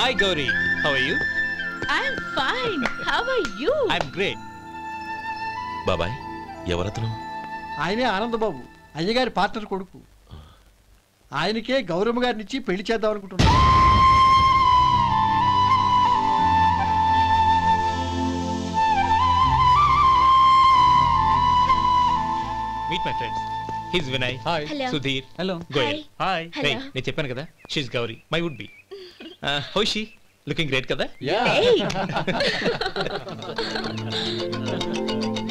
Hi Gauri, how are you? I'm fine. How are you? I'm great. బాబాయ్ ఎవరతను? ఆయనే ఆనందబాబు, అయ్యగారి పార్ట్నర్ కొడుకు. ఆయనకే గౌరమ్మ గారిని ఇచ్చి పెళ్లి చేద్దాం అనుకుంటున్నాను. Meet my friends. He's Vinay. Hi. Hello. Sudhir. Hello. Goyal. Hi. Hey, Hello. నేను చెప్పాను కదా, she's Gauri, my would be. How is she? Looking great కదా? Hey.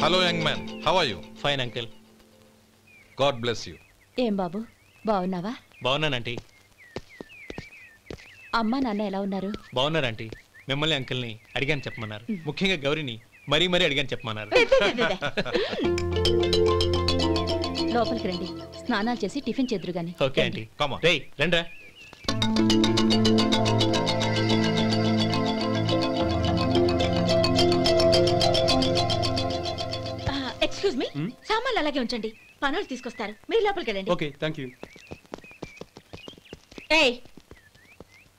Hello young man, how are you? Fine uncle. God bless you. ఏం బాబు బాగున్నావా? బాగున్నానంటీ. అమ్మ నాన్న ఎలా ఉన్నారు? బాగున్నారంటీ. మిమ్మల్ని అంకుల్ని అడిగాను చెప్పమన్నారు. ముఖ్యంగా గౌరిని మరీ అడిగాను చెప్పమన్నారు. లోపలికి రండి, స్నానాలు చేసి టిఫిన్ చేద్దురు గాని. Okay aunty. Come on. రేయ్ రండ్రా. ఎక్స్క్యూజ్ మీ, సామాన్లు అలాగే ఉంచండి, పనులు తీసుకొస్తారు, మీరు లోపలికి వెళ్ళండి. Okay, thank you. ఏయ్,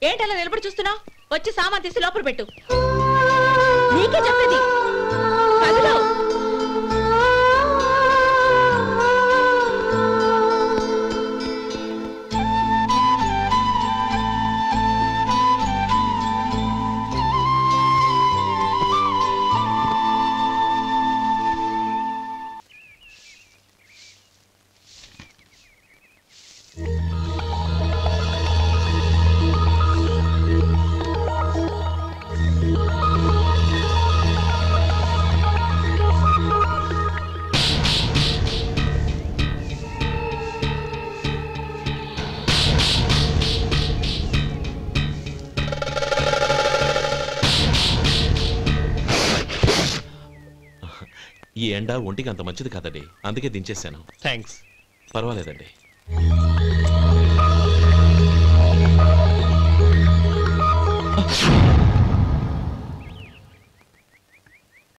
ఏంటి అలా నిలబడి చూస్తున్నావు? వచ్చి సామాన్ తీసి లోపల పెట్టు. నీకే చెప్పేది. కదులు. ఈ ఎండ ఒంటికి అంత మంచిది కాదండి, అందుకే దించేశాను. థ్యాంక్స్. పర్వాలేదండి.